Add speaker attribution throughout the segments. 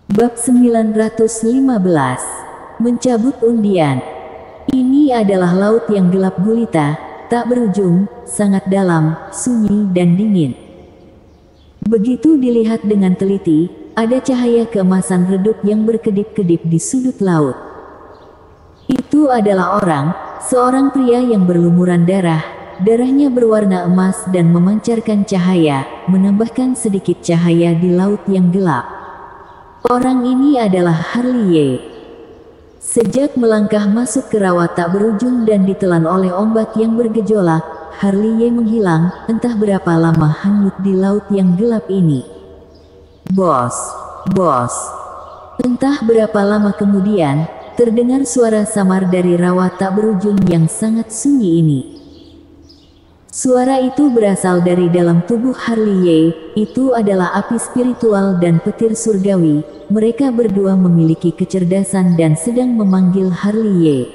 Speaker 1: Bab 915. Mencabut undian. Ini adalah laut yang gelap gulita, tak berujung, sangat dalam, sunyi dan dingin. Begitu dilihat dengan teliti, ada cahaya keemasan redup yang berkedip-kedip di sudut laut. Itu adalah seorang pria yang berlumuran darah. Darahnya berwarna emas dan memancarkan cahaya, menambahkan sedikit cahaya di laut yang gelap. Orang ini adalah Harley. Sejak melangkah masuk ke rawa tak berujung dan ditelan oleh ombak yang bergejolak, Harley menghilang, entah berapa lama hanyut di laut yang gelap ini. Bos. Entah berapa lama kemudian, terdengar suara samar dari rawa tak berujung yang sangat sunyi ini. Suara itu berasal dari dalam tubuh Harley. Itu adalah api spiritual dan petir surgawi. Mereka berdua memiliki kecerdasan dan sedang memanggil Harley.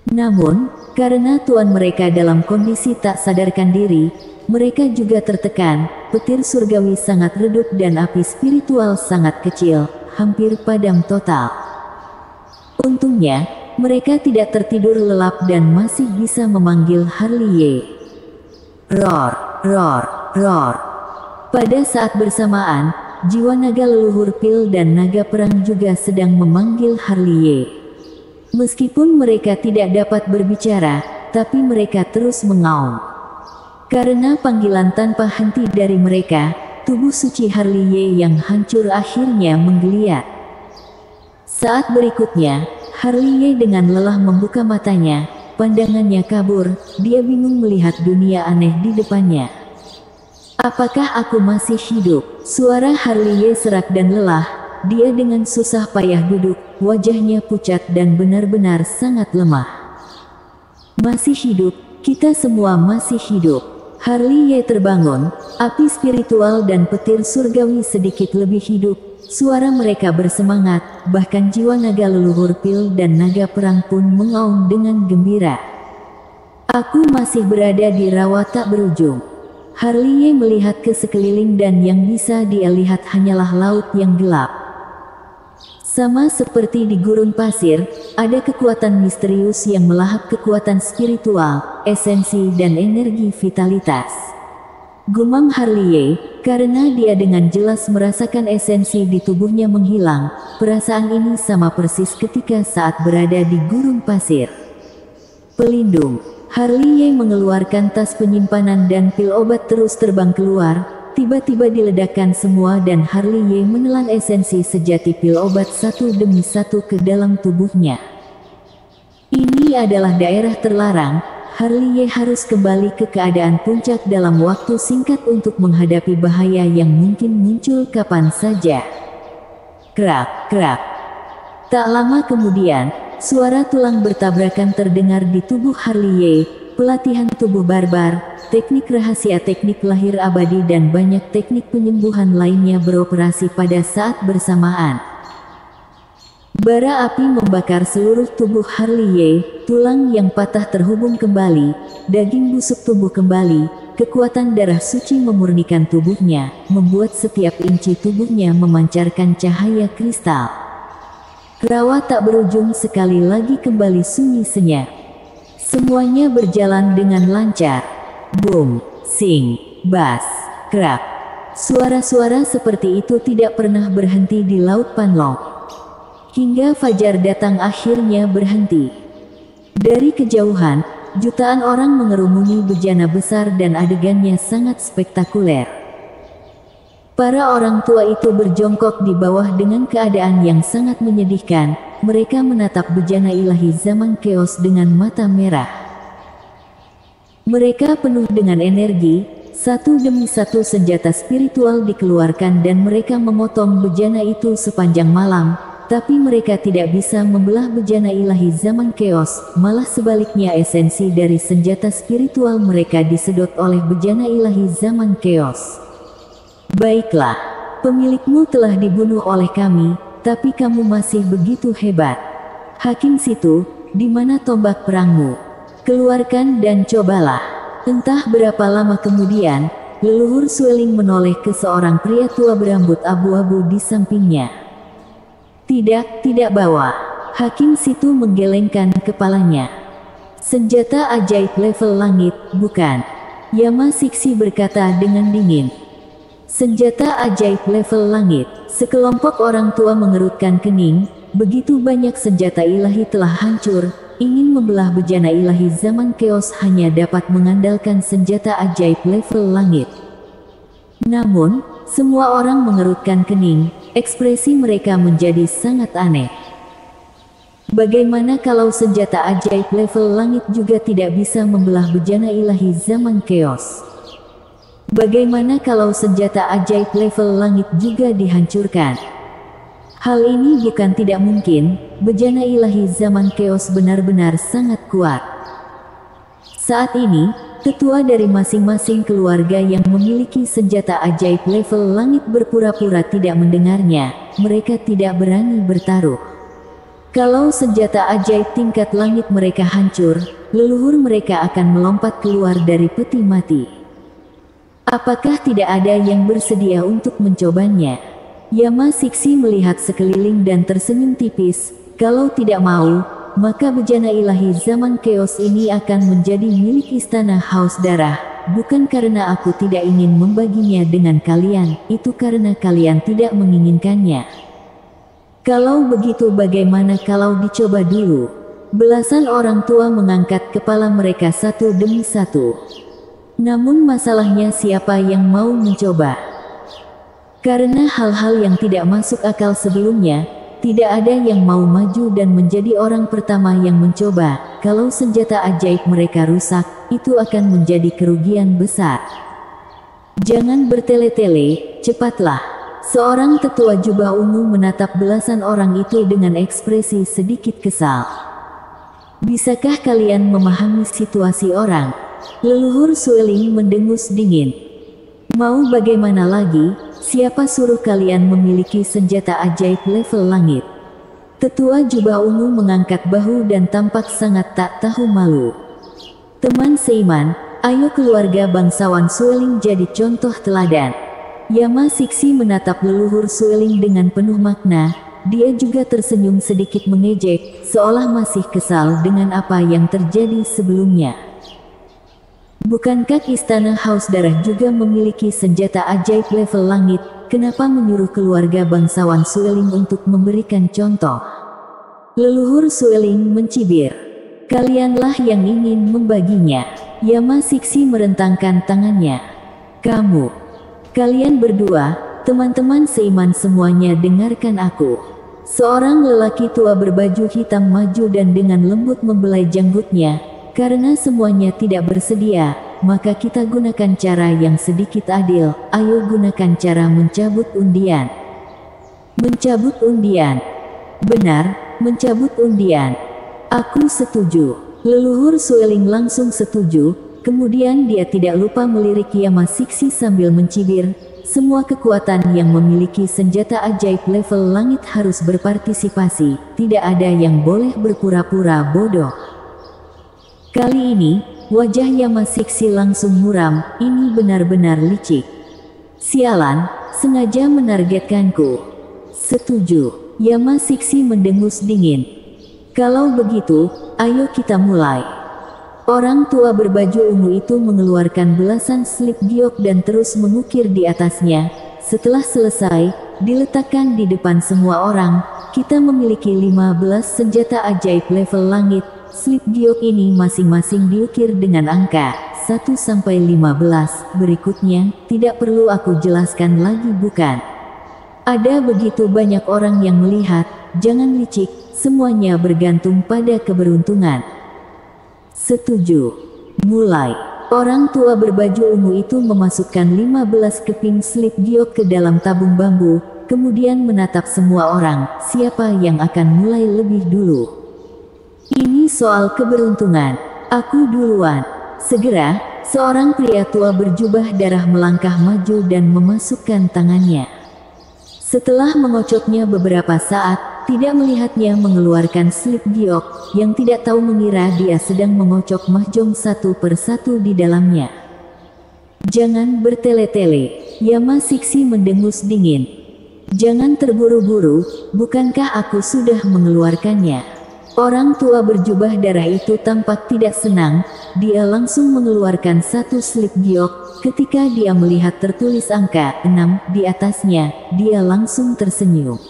Speaker 1: Namun, karena tuan mereka dalam kondisi tak sadarkan diri, mereka juga tertekan. Petir surgawi sangat redup dan api spiritual sangat kecil, hampir padam total. Untungnya, mereka tidak tertidur lelap dan masih bisa memanggil Harley. Roar. Pada saat bersamaan, jiwa naga leluhur Pil dan naga perang juga sedang memanggil Harley. Meskipun mereka tidak dapat berbicara, tapi mereka terus mengaum. Karena panggilan tanpa henti dari mereka, tubuh suci Harley yang hancur akhirnya menggeliat. Saat berikutnya, Harley dengan lelah membuka matanya, pandangannya kabur, dia bingung melihat dunia aneh di depannya. Apakah aku masih hidup? Suara Harley serak dan lelah, dia dengan susah payah duduk, wajahnya pucat dan benar-benar sangat lemah. Masih hidup, kita semua masih hidup. Harley terbangun, api spiritual dan petir surgawi sedikit lebih hidup. Suara mereka bersemangat, bahkan jiwa naga leluhur Pil dan naga perang pun mengaum dengan gembira. Aku masih berada di rawa tak berujung. Harley melihat ke sekeliling dan yang bisa dia lihat hanyalah laut yang gelap. Sama seperti di gurun pasir, ada kekuatan misterius yang melahap kekuatan spiritual, esensi dan energi vitalitas. Gumam Harley, karena dia dengan jelas merasakan esensi di tubuhnya menghilang. Perasaan ini sama persis ketika saat berada di gurun pasir. Pelindung. Harley mengeluarkan tas penyimpanan dan pil obat terus terbang keluar. Tiba-tiba diledakkan semua dan Harley menelan esensi sejati pil obat satu demi satu ke dalam tubuhnya. Ini adalah daerah terlarang. Harley harus kembali ke keadaan puncak dalam waktu singkat untuk menghadapi bahaya yang mungkin muncul kapan saja. Krak. Tak lama kemudian, suara tulang bertabrakan terdengar di tubuh Harley. Pelatihan tubuh barbar, teknik rahasia, teknik lahir abadi dan banyak teknik penyembuhan lainnya beroperasi pada saat bersamaan. Bara api membakar seluruh tubuh Harley, tulang yang patah terhubung kembali, daging busuk tumbuh kembali, kekuatan darah suci memurnikan tubuhnya, membuat setiap inci tubuhnya memancarkan cahaya kristal. Rawa tak berujung sekali lagi kembali sunyi senyap. Semuanya berjalan dengan lancar. Boom, sing, bass, krak. Suara-suara seperti itu tidak pernah berhenti di Laut Panlong. Hingga fajar datang akhirnya berhenti. Dari kejauhan, jutaan orang mengerumuni bejana besar dan adegannya sangat spektakuler. Para orang tua itu berjongkok di bawah dengan keadaan yang sangat menyedihkan. Mereka menatap bejana ilahi zaman keos dengan mata merah. Mereka penuh dengan energi, satu demi satu senjata spiritual dikeluarkan dan mereka memotong bejana itu sepanjang malam. Tapi mereka tidak bisa membelah bejana ilahi zaman keos, malah sebaliknya esensi dari senjata spiritual mereka disedot oleh bejana ilahi zaman keos. Baiklah, pemilikmu telah dibunuh oleh kami, tapi kamu masih begitu hebat. Hakim Situ, di mana tombak perangmu? Keluarkan dan cobalah. Entah berapa lama kemudian, leluhur Sueling menoleh ke seorang pria tua berambut abu-abu di sampingnya. Tidak bawa. Hakim Situ menggelengkan kepalanya. Senjata ajaib level langit, bukan? Yama Siksi berkata dengan dingin. Senjata ajaib level langit. Sekelompok orang tua mengerutkan kening. Begitu banyak senjata ilahi telah hancur. Ingin membelah bejana ilahi zaman keos hanya dapat mengandalkan senjata ajaib level langit. Namun, semua orang mengerutkan kening. Ekspresi mereka menjadi sangat aneh. Bagaimana kalau senjata ajaib level langit juga tidak bisa membelah bejana ilahi zaman keos? Bagaimana kalau senjata ajaib level langit juga dihancurkan? Hal ini bukan tidak mungkin, bejana ilahi zaman keos benar-benar sangat kuat. Saat ini, tetua dari masing-masing keluarga yang memiliki senjata ajaib level langit berpura-pura tidak mendengarnya, mereka tidak berani bertaruh. Kalau senjata ajaib tingkat langit mereka hancur, leluhur mereka akan melompat keluar dari peti mati. Apakah tidak ada yang bersedia untuk mencobanya? Yama Siksi melihat sekeliling dan tersenyum tipis. Kalau tidak mau, maka bejana ilahi zaman keos ini akan menjadi milik istana Haus Darah. Bukan karena aku tidak ingin membaginya dengan kalian, itu karena kalian tidak menginginkannya. Kalau begitu bagaimana kalau dicoba dulu? Belasan orang tua mengangkat kepala mereka satu demi satu. Namun masalahnya siapa yang mau mencoba? Karena hal-hal yang tidak masuk akal sebelumnya, tidak ada yang mau maju dan menjadi orang pertama yang mencoba. Kalau senjata ajaib mereka rusak, itu akan menjadi kerugian besar. Jangan bertele-tele, cepatlah. Seorang tetua jubah ungu menatap belasan orang itu dengan ekspresi sedikit kesal. Bisakah kalian memahami situasi orang? Leluhur Sueling mendengus dingin. Mau bagaimana lagi? Siapa suruh kalian memiliki senjata ajaib level langit? Tetua jubah ungu mengangkat bahu dan tampak sangat tak tahu malu. Teman seiman, ayo keluarga bangsawan Sueling jadi contoh teladan. Yama Siksi menatap leluhur Sueling dengan penuh makna. Dia juga tersenyum sedikit mengejek, seolah masih kesal dengan apa yang terjadi sebelumnya. Bukankah istana Haus Darah juga memiliki senjata ajaib level langit? Kenapa menyuruh keluarga bangsawan Sueling untuk memberikan contoh? Leluhur Sueling mencibir. Kalianlah yang ingin membaginya. Yama Siksi merentangkan tangannya. Kalian berdua, teman-teman seiman semuanya dengarkan aku. Seorang lelaki tua berbaju hitam maju dan dengan lembut membelai janggutnya. Karena semuanya tidak bersedia, maka kita gunakan cara yang sedikit adil. Ayo gunakan cara mencabut undian. Mencabut undian. Benar, mencabut undian. Aku setuju. Leluhur Sueling langsung setuju. Kemudian dia tidak lupa melirik Yama Siksi sambil mencibir. Semua kekuatan yang memiliki senjata ajaib level langit harus berpartisipasi. Tidak ada yang boleh berpura-pura bodoh. Kali ini, wajah Yama Siksi langsung muram. Ini benar-benar licik. Sialan, sengaja menargetkanku. Setuju. Yama Siksi mendengus dingin. Kalau begitu, ayo kita mulai. Orang tua berbaju ungu itu mengeluarkan belasan slip giok dan terus mengukir di atasnya. Setelah selesai, diletakkan di depan semua orang. Kita memiliki 15 senjata ajaib level langit. Slip giok ini masing-masing diukir dengan angka 1-15. Berikutnya, tidak perlu aku jelaskan lagi bukan? Ada begitu banyak orang yang melihat. Jangan licik, semuanya bergantung pada keberuntungan. Setuju. Mulai. Orang tua berbaju ungu itu memasukkan 15 keping slip giok ke dalam tabung bambu, kemudian menatap semua orang, siapa yang akan mulai lebih dulu. Ini soal keberuntungan. Aku duluan. Segera, seorang pria tua berjubah darah melangkah maju dan memasukkan tangannya. Setelah mengocoknya beberapa saat, tidak melihatnya mengeluarkan slip giok, yang tidak tahu mengira dia sedang mengocok mahjong satu persatu di dalamnya. Jangan bertele-tele. Yama Siksi mendengus dingin. Jangan terburu-buru, bukankah aku sudah mengeluarkannya? Orang tua berjubah darah itu tampak tidak senang. Dia langsung mengeluarkan satu slip giok. Ketika dia melihat tertulis angka 6 di atasnya, dia langsung tersenyum.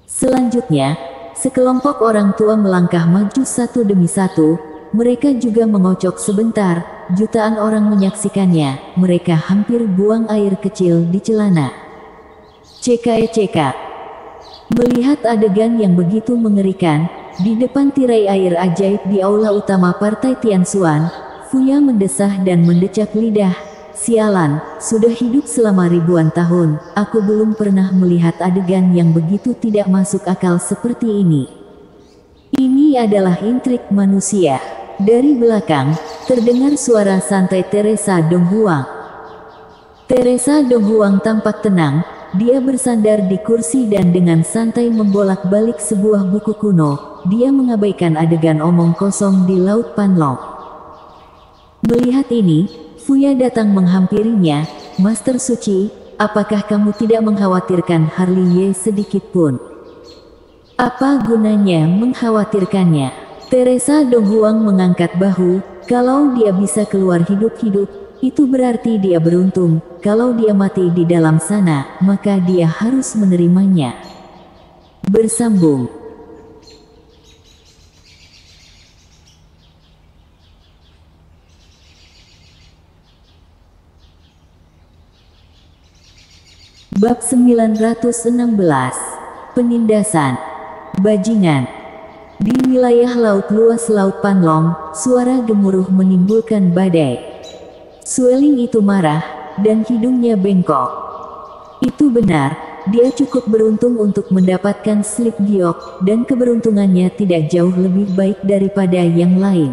Speaker 1: Selanjutnya, sekelompok orang tua melangkah maju satu demi satu. Mereka juga mengocok sebentar. Jutaan orang menyaksikannya. Mereka hampir buang air kecil di celana. CKECK. Melihat adegan yang begitu mengerikan, di depan tirai air ajaib di aula utama Partai Tianxuan, Fuya mendesah dan mendecap lidah. Sialan, sudah hidup selama ribuan tahun, aku belum pernah melihat adegan yang begitu tidak masuk akal seperti ini. Ini adalah intrik manusia. Dari belakang, terdengar suara santai Teresa Donghuang. Teresa Donghuang tampak tenang. Dia bersandar di kursi dan dengan santai membolak-balik sebuah buku kuno. Dia mengabaikan adegan omong kosong di Laut Panlong. Melihat ini, Fuya datang menghampirinya. Master Suci, apakah kamu tidak mengkhawatirkan Harley sedikit pun? Apa gunanya mengkhawatirkannya? Teresa Donghuang mengangkat bahu. Kalau dia bisa keluar hidup-hidup, itu berarti dia beruntung. Kalau dia mati di dalam sana, maka dia harus menerimanya. Bersambung. Bab 916. Penindasan. Bajingan. Di wilayah laut luas Laut Panlong, suara gemuruh menimbulkan badai. Sueling itu marah, dan hidungnya bengkok. Itu benar, dia cukup beruntung untuk mendapatkan slip giok, dan keberuntungannya tidak jauh lebih baik daripada yang lain.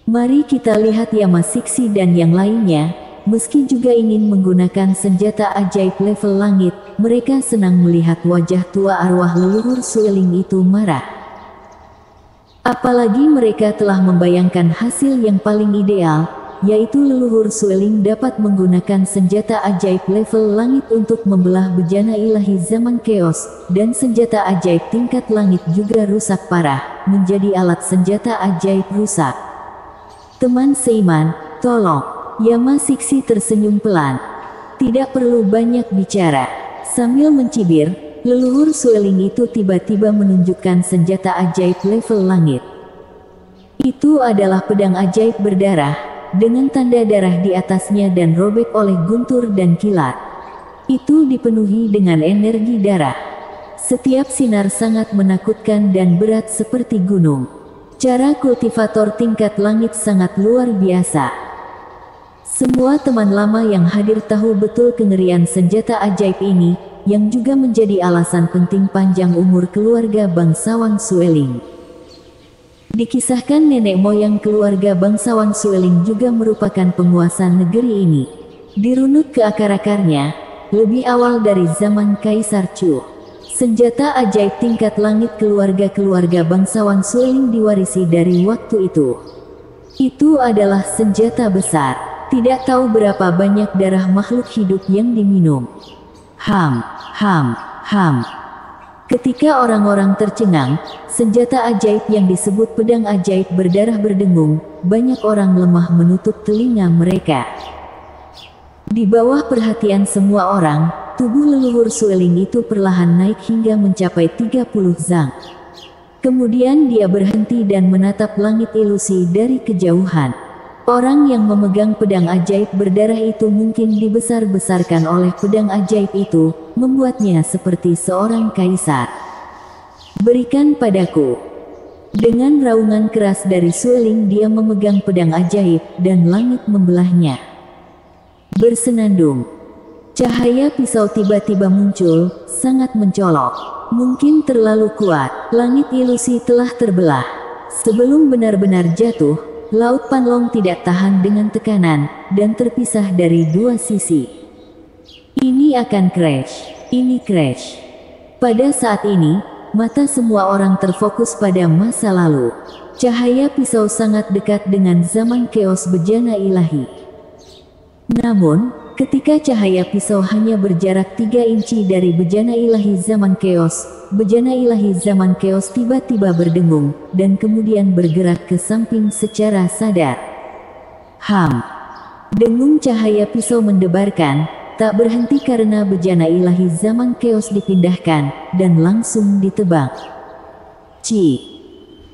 Speaker 1: Mari kita lihat Yama Siksi dan yang lainnya. Meski juga ingin menggunakan senjata ajaib level langit, mereka senang melihat wajah tua arwah leluhur Sueling itu marah. Apalagi mereka telah membayangkan hasil yang paling ideal, yaitu leluhur Sueling dapat menggunakan senjata ajaib level langit untuk membelah bejana ilahi zaman chaos, dan senjata ajaib tingkat langit juga rusak parah, menjadi alat senjata ajaib rusak. Teman seiman, tolong. Yama Siksi tersenyum pelan. Tidak perlu banyak bicara. Sambil mencibir, leluhur Sueling itu tiba-tiba menunjukkan senjata ajaib level langit. Itu adalah pedang ajaib berdarah, dengan tanda darah di atasnya dan robek oleh guntur dan kilat. Itu dipenuhi dengan energi darah. Setiap sinar sangat menakutkan dan berat seperti gunung. Cara kultivator tingkat langit sangat luar biasa. Semua teman lama yang hadir tahu betul kengerian senjata ajaib ini, yang juga menjadi alasan penting panjang umur keluarga bangsawan Sueling. Dikisahkan nenek moyang keluarga bangsawan Sueling juga merupakan penguasa negeri ini. Dirunut ke akar-akarnya, lebih awal dari zaman Kaisar Chu. Senjata ajaib tingkat langit keluarga-keluarga bangsawan Sueling diwarisi dari waktu itu. Itu adalah senjata besar. Tidak tahu berapa banyak darah makhluk hidup yang diminum. Ham. Ketika orang-orang tercengang, senjata ajaib yang disebut pedang ajaib berdarah berdengung, banyak orang lemah menutup telinga mereka. Di bawah perhatian semua orang, tubuh leluhur Sueling itu perlahan naik hingga mencapai 30 zang. Kemudian dia berhenti dan menatap langit ilusi dari kejauhan. Orang yang memegang pedang ajaib berdarah itu mungkin dibesar-besarkan oleh pedang ajaib itu, membuatnya seperti seorang kaisar. Berikan padaku. Dengan raungan keras dari Sueling dia memegang pedang ajaib, dan langit membelahnya. Bersenandung. Cahaya pisau tiba-tiba muncul, sangat mencolok. Mungkin terlalu kuat, langit ilusi telah terbelah. Sebelum benar-benar jatuh, Laut Panlong tidak tahan dengan tekanan, dan terpisah dari dua sisi. Ini akan crash. Ini crash. Pada saat ini, mata semua orang terfokus pada masa lalu. Cahaya pisau sangat dekat dengan zaman chaos bejana ilahi. Namun, ketika cahaya pisau hanya berjarak 3 inci dari bejana ilahi zaman keos, bejana ilahi zaman keos tiba-tiba berdengung, dan kemudian bergerak ke samping secara sadar. Dengung cahaya pisau mendebarkan, tak berhenti karena bejana ilahi zaman keos dipindahkan, dan langsung ditebang.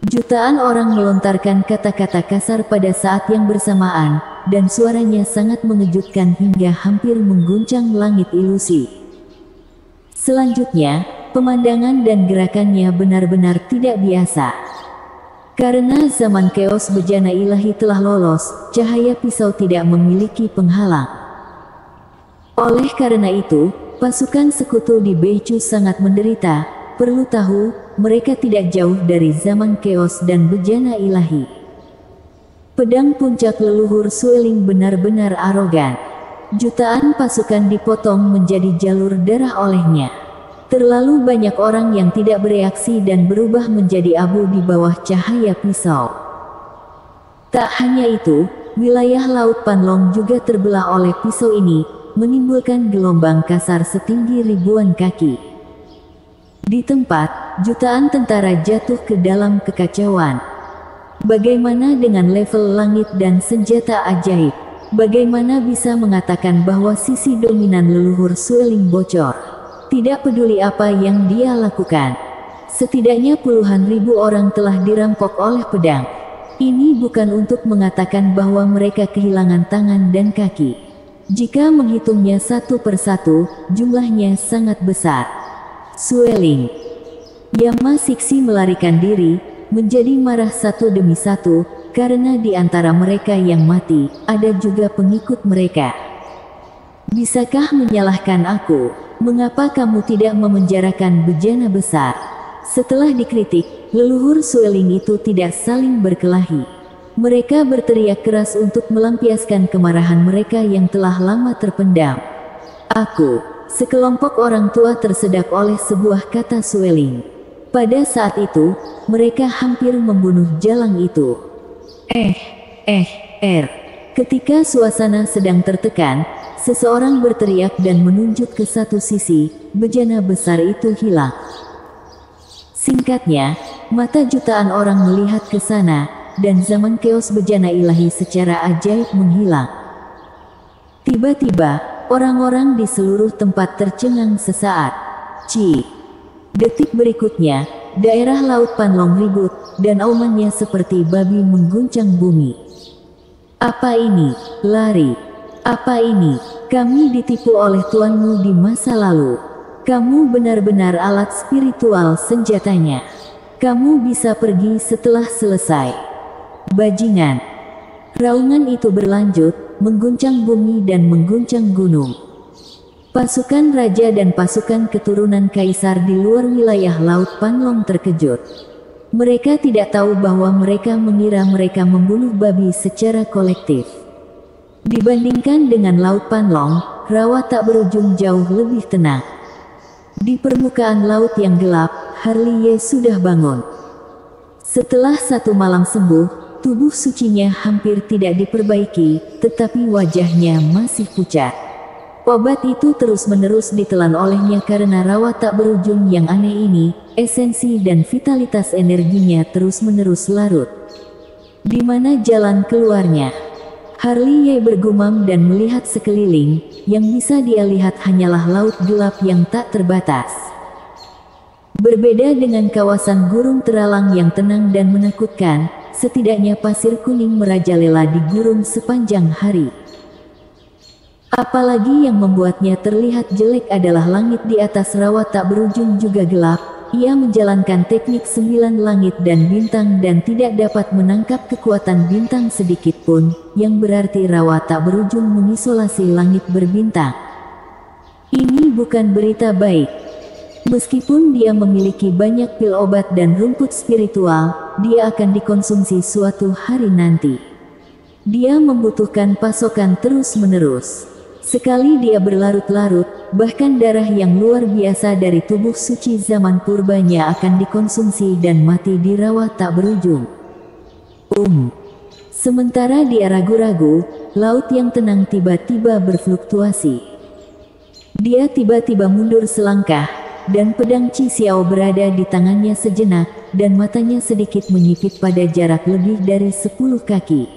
Speaker 1: Jutaan orang melontarkan kata-kata kasar pada saat yang bersamaan, dan suaranya sangat mengejutkan hingga hampir mengguncang langit ilusi. Selanjutnya, pemandangan dan gerakannya benar-benar tidak biasa. Karena zaman keos bejana ilahi telah lolos, cahaya pisau tidak memiliki penghalang. Oleh karena itu, pasukan sekutu di Beicu sangat menderita. Perlu tahu, mereka tidak jauh dari zaman keos dan bejana ilahi. Pedang puncak leluhur Sueling benar-benar arogan. Jutaan pasukan dipotong menjadi jalur darah olehnya. Terlalu banyak orang yang tidak bereaksi dan berubah menjadi abu di bawah cahaya pisau. Tak hanya itu, wilayah Laut Panlong juga terbelah oleh pisau ini, menimbulkan gelombang kasar setinggi ribuan kaki. Di tempat, jutaan tentara jatuh ke dalam kekacauan. Bagaimana dengan level langit dan senjata ajaib? Bagaimana bisa mengatakan bahwa sisi dominan leluhur Sueling bocor? Tidak peduli apa yang dia lakukan. Setidaknya puluhan ribu orang telah dirampok oleh pedang. Ini bukan untuk mengatakan bahwa mereka kehilangan tangan dan kaki. Jika menghitungnya satu persatu, jumlahnya sangat besar. Sueling, Yama Siksi melarikan diri, menjadi marah satu demi satu, karena di antara mereka yang mati, ada juga pengikut mereka. Bisakah menyalahkan aku? Mengapa kamu tidak memenjarakan bejana besar? Setelah dikritik, leluhur Sueling itu tidak saling berkelahi. Mereka berteriak keras untuk melampiaskan kemarahan mereka yang telah lama terpendam. Sekelompok orang tua tersedak oleh sebuah kata Sueling. Pada saat itu, mereka hampir membunuh jalang itu. Ketika suasana sedang tertekan, seseorang berteriak dan menunjuk ke satu sisi, bejana besar itu hilang. Singkatnya, mata jutaan orang melihat ke sana, dan zaman keos bejana ilahi secara ajaib menghilang. Tiba-tiba, orang-orang di seluruh tempat tercengang sesaat. Detik berikutnya, daerah Laut Panlong ribut, dan aumannya seperti babi mengguncang bumi. Apa ini? Lari. Apa ini? Kami ditipu oleh tuanmu di masa lalu. Kamu benar-benar alat spiritual senjatanya. Kamu bisa pergi setelah selesai. Bajingan. Raungan itu berlanjut, mengguncang bumi dan mengguncang gunung. Pasukan raja dan pasukan keturunan kaisar di luar wilayah Laut Panlong terkejut. Mereka tidak tahu bahwa mereka mengira mereka membunuh babi secara kolektif. Dibandingkan dengan Laut Panlong, rawa tak berujung jauh lebih tenang. Di permukaan laut yang gelap, Harliye sudah bangun. Setelah satu malam sembuh, tubuh sucinya hampir tidak diperbaiki, tetapi wajahnya masih pucat. Obat itu terus-menerus ditelan olehnya karena rawa tak berujung yang aneh ini, esensi dan vitalitas energinya terus-menerus larut. Di mana jalan keluarnya? Harliye bergumam dan melihat sekeliling, yang bisa dia lihat hanyalah laut gelap yang tak terbatas. Berbeda dengan kawasan gurun teralang yang tenang dan menakutkan, setidaknya pasir kuning merajalela di gurun sepanjang hari. Apalagi yang membuatnya terlihat jelek adalah langit di atas rawa tak berujung juga gelap. Ia menjalankan teknik 9 langit dan bintang dan tidak dapat menangkap kekuatan bintang sedikit pun, yang berarti rawa tak berujung mengisolasi langit berbintang. Ini bukan berita baik. Meskipun dia memiliki banyak pil obat dan rumput spiritual, dia akan dikonsumsi suatu hari nanti. Dia membutuhkan pasokan terus-menerus. Sekali dia berlarut-larut, bahkan darah yang luar biasa dari tubuh suci zaman purbanya akan dikonsumsi dan mati di rawa tak berujung. Sementara dia ragu-ragu, laut yang tenang tiba-tiba berfluktuasi. Dia tiba-tiba mundur selangkah, dan pedang Qi Xiao berada di tangannya sejenak, dan matanya sedikit menyipit pada jarak lebih dari 10 kaki.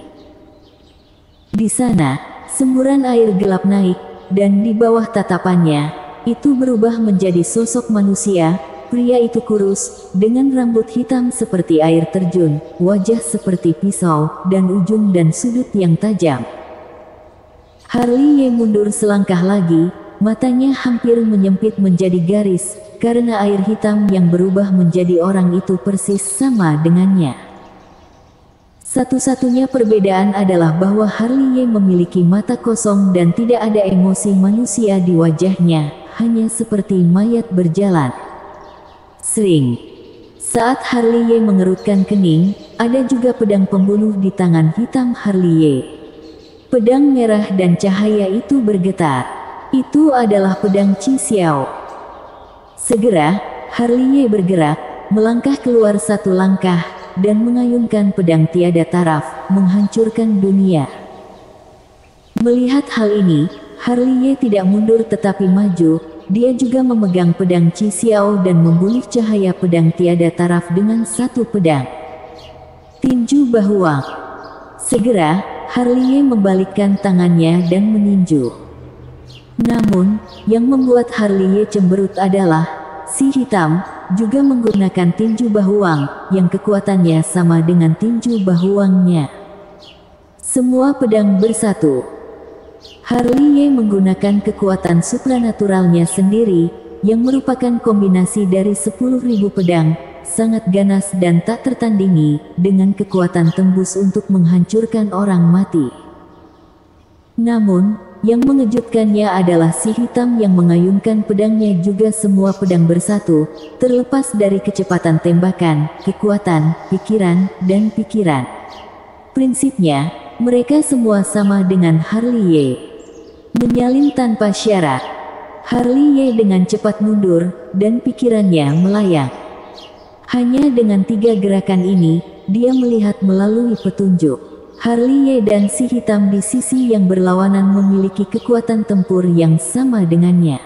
Speaker 1: Di sana, semburan air gelap naik, dan di bawah tatapannya, itu berubah menjadi sosok manusia. Pria itu kurus, dengan rambut hitam seperti air terjun, wajah seperti pisau, dan ujung dan sudut yang tajam. Harley mundur selangkah lagi, matanya hampir menyempit menjadi garis, karena air hitam yang berubah menjadi orang itu persis sama dengannya. Satu-satunya perbedaan adalah bahwa Harley memiliki mata kosong dan tidak ada emosi manusia di wajahnya, hanya seperti mayat berjalan. Sering. Saat Harley mengerutkan kening, ada juga pedang pembunuh di tangan hitam Harley. Pedang merah dan cahaya itu bergetar. Itu adalah pedang Qi Xiao. Segera, Harley bergerak, melangkah keluar satu langkah, dan mengayunkan pedang tiada taraf, menghancurkan dunia. Melihat hal ini, Harley tidak mundur tetapi maju. Dia juga memegang pedang Qi Xiao dan membunuh cahaya pedang tiada taraf dengan satu pedang. Tinju Bahuang. Segera, Harley membalikkan tangannya dan meninju. Namun, yang membuat Harley cemberut adalah, si hitam, juga menggunakan tinju Bahuang, yang kekuatannya sama dengan tinju Bahuangnya. Semua pedang bersatu. Harley menggunakan kekuatan supranaturalnya sendiri, yang merupakan kombinasi dari 10.000 pedang, sangat ganas dan tak tertandingi, dengan kekuatan tembus untuk menghancurkan orang mati. Namun, yang mengejutkannya adalah si hitam yang mengayunkan pedangnya juga semua pedang bersatu, terlepas dari kecepatan tembakan, kekuatan, pikiran, dan pikiran. Prinsipnya, mereka semua sama dengan Harley. Menyalin tanpa syarat. Harley dengan cepat mundur, dan pikirannya melayang. Hanya dengan 3 gerakan ini, dia melihat melalui petunjuk. Harley dan si hitam di sisi yang berlawanan memiliki kekuatan tempur yang sama dengannya.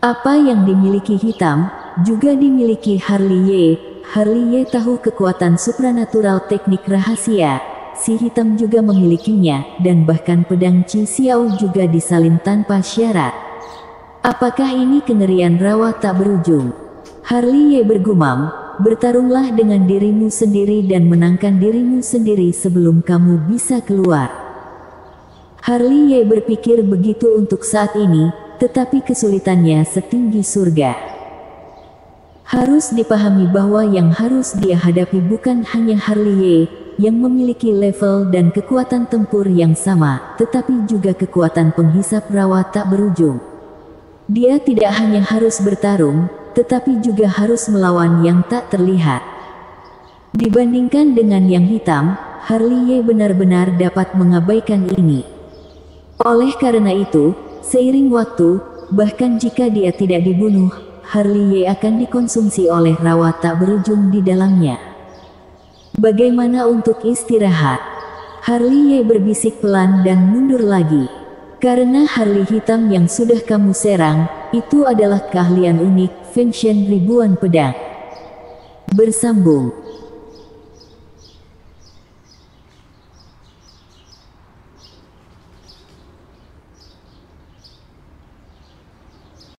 Speaker 1: Apa yang dimiliki hitam, juga dimiliki Harley. Harley tahu kekuatan supranatural teknik rahasia. Si hitam juga memilikinya, dan bahkan pedang Qi Xiao juga disalin tanpa syarat. Apakah ini kengerian rawa tak berujung? Harley bergumam, bertarunglah dengan dirimu sendiri dan menangkan dirimu sendiri sebelum kamu bisa keluar. Harley berpikir begitu untuk saat ini, tetapi kesulitannya setinggi surga. Harus dipahami bahwa yang harus dia hadapi bukan hanya Harley, yang memiliki level dan kekuatan tempur yang sama, tetapi juga kekuatan penghisap rawa tak berujung. Dia tidak hanya harus bertarung, tetapi juga harus melawan yang tak terlihat. Dibandingkan dengan yang hitam, Harley benar-benar dapat mengabaikan ini. Oleh karena itu, seiring waktu, bahkan jika dia tidak dibunuh, Harley akan dikonsumsi oleh rawa tak berujung di dalamnya. Bagaimana untuk istirahat? Harley berbisik pelan dan mundur lagi. Karena Harley hitam yang sudah kamu serang, itu adalah keahlian unik, Feng Shen ribuan pedang. Bersambung.